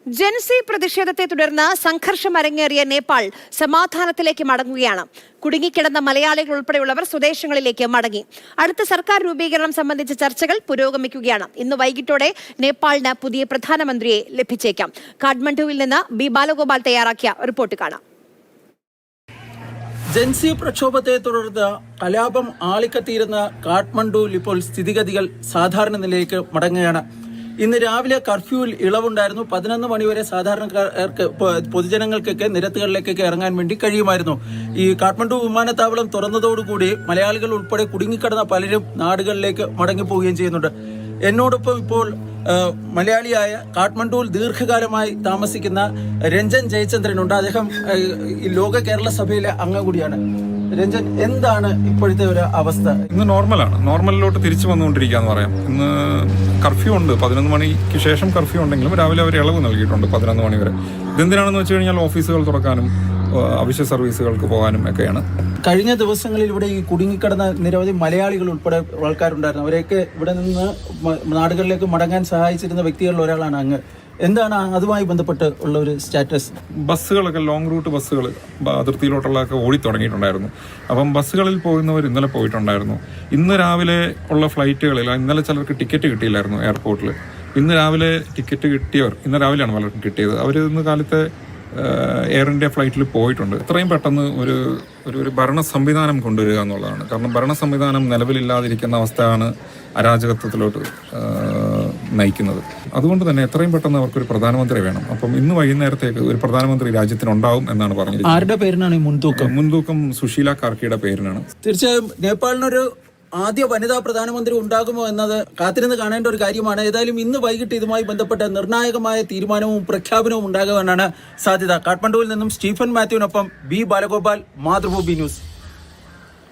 ജൻസി പ്രതിഷേധത്തെ തുടർന്ന് സംഘർഷം അരങ്ങേറിയ നേപ്പാൾ സമാധാനത്തിലേക്ക് മടങ്ങുകയാണ്. കുടുങ്ങിക്കിടന്ന മലയാളികൾ ഉൾപ്പെടെയുള്ളവർ സ്വദേശങ്ങളിലേക്ക് മടങ്ങി. അടുത്ത സർക്കാർ രൂപീകരണം സംബന്ധിച്ച ചർച്ചകൾ പുരോഗമിക്കുകയാണ്. ഇന്ന് വൈകിട്ടോടെ നേപ്പാളിന് പുതിയ പ്രധാനമന്ത്രിയെ ലഭിച്ചേക്കാം. കാഠ്മണ്ഡുവിൽ നിന്ന് ബി ബാലഗോപാൽ തയ്യാറാക്കിയ റിപ്പോർട്ട് കാണാം. ജൻസി പ്രക്ഷോഭത്തെ തുടർന്ന് കലാപം ആളിക്കത്തിയിരുന്ന കാഠ്മണ്ഡുവിൽ ഇപ്പോൾ സ്ഥിതിഗതികൾ സാധാരണ നിലയിലേക്ക് മടങ്ങുകയാണ്. ഇന്ന് രാവിലെ കർഫ്യൂവിൽ ഇളവുണ്ടായിരുന്നു. 11 മണിവരെ സാധാരണക്കാർക്ക് പൊതുജനങ്ങൾക്കൊക്കെ നിരത്തുകളിലേക്കൊക്കെ ഇറങ്ങാൻ വേണ്ടി കഴിയുമായിരുന്നു. ഈ കാഠ്മണ്ഡു വിമാനത്താവളം തുറന്നതോടുകൂടി മലയാളികൾ ഉൾപ്പെടെ കുടുങ്ങിക്കിടന്ന പലരും നാടുകളിലേക്ക് മടങ്ങിപ്പോവുകയും ചെയ്യുന്നുണ്ട്. എന്നോടൊപ്പം ഇപ്പോൾ മലയാളിയായ കാഠ്മണ്ഡുവിൽ ദീർഘകാലമായി താമസിക്കുന്ന രഞ്ജൻ ജയചന്ദ്രനുണ്ട്. അദ്ദേഹം ലോക കേരള സഭയിലെ അംഗം കൂടിയാണ്. രഞ്ജൻ, എന്താണ് ഇപ്പോഴത്തെ ഒരു അവസ്ഥ? ഇന്ന് നോർമലിലോട്ട് തിരിച്ചു വന്നുകൊണ്ടിരിക്കുക എന്ന് പറയാം. ഇന്ന് കർഫ്യൂ ഉണ്ട്. 11 മണിക്ക് ശേഷം കർഫ്യൂ ഉണ്ടെങ്കിലും രാവിലെ അവർ ഇളവ് നൽകിയിട്ടുണ്ട് 11 മണി വരെ. ഇതെന്തിനാണെന്ന് വെച്ച് കഴിഞ്ഞാൽ ഓഫീസുകൾ തുറക്കാനും അവശ്യ സർവീസുകൾക്ക് പോകാനും ഒക്കെയാണ്. കഴിഞ്ഞ ദിവസങ്ങളിൽ ഇവിടെ ഈ കുടുങ്ങിക്കിടന്ന നിരവധി മലയാളികൾ ഉൾപ്പെടെ ആൾക്കാരുണ്ടായിരുന്നു. അവരെയൊക്കെ ഇവിടെ നിന്ന് നാടുകളിലേക്ക് മടങ്ങാൻ സഹായിച്ചിരുന്ന വ്യക്തികളിൽ ഒരാളാണ് അങ്ങ്. എന്താണ് അതുമായി ബന്ധപ്പെട്ട് ഉള്ള ഒരു സ്റ്റാറ്റസ്? ബസ്സുകളൊക്കെ ലോങ് റൂട്ട് ബസ്സുകൾ അതിർത്തിയിലോട്ടുള്ളതൊക്കെ ഓടി തുടങ്ങിയിട്ടുണ്ടായിരുന്നു. അപ്പം ബസ്സുകളിൽ പോകുന്നവർ ഇന്നലെ പോയിട്ടുണ്ടായിരുന്നു. ഇന്ന് രാവിലെ ഉള്ള ഫ്ലൈറ്റുകളിൽ ഇന്നലെ ചിലർക്ക് ടിക്കറ്റ് കിട്ടിയില്ലായിരുന്നു എയർപോർട്ടിൽ. ഇന്ന് രാവിലെ ടിക്കറ്റ് കിട്ടിയവർ ഇന്ന് രാവിലെയാണ് പലർക്കും കിട്ടിയത്. അവർ ഇന്ന് കാലത്തെ എയർ ഇന്ത്യ ഫ്ലൈറ്റിൽ പോയിട്ടുണ്ട്. എത്രയും പെട്ടെന്ന് ഒരു ഭരണ സംവിധാനം കൊണ്ടുവരിക എന്നുള്ളതാണ്. കാരണം ഭരണ സംവിധാനം നിലവിലില്ലാതിരിക്കുന്ന അവസ്ഥയാണ് അരാജകത്വത്തിലോട്ട് നയിക്കുന്നത്. അതുകൊണ്ട് തന്നെ എത്രയും പെട്ടെന്ന് അവർക്കൊരു പ്രധാനമന്ത്രി വേണം. അപ്പം ഇന്ന് വൈകുന്നേരത്തേക്ക് ഒരു പ്രധാനമന്ത്രി രാജ്യത്തിനുണ്ടാവും എന്നാണ് പറഞ്ഞത്. ആരുടെ പേരിനാണ് മുൻതൂക്കം സുശീല കാർക്കിയുടെ പേരിനാണ്. തീർച്ചയായും നേപ്പാളിനൊരു ആദ്യ വനിതാ പ്രധാനമന്ത്രി ഉണ്ടാകുമോ എന്നത് കാത്തിരുന്ന് കാണേണ്ട ഒരു കാര്യമാണ്. ഏതായാലും ഇന്ന് വൈകിട്ട് ഇതുമായി ബന്ധപ്പെട്ട നിർണായകമായ തീരുമാനവും പ്രഖ്യാപനവും ഉണ്ടാകുവാനാണ് സാധ്യത. കാഠ്മണ്ഡുവിൽ നിന്നും സ്റ്റീഫൻ മാത്യുവിനൊപ്പം ബി ബാലഗോപാൽ, മാതൃഭൂമി ന്യൂസ്.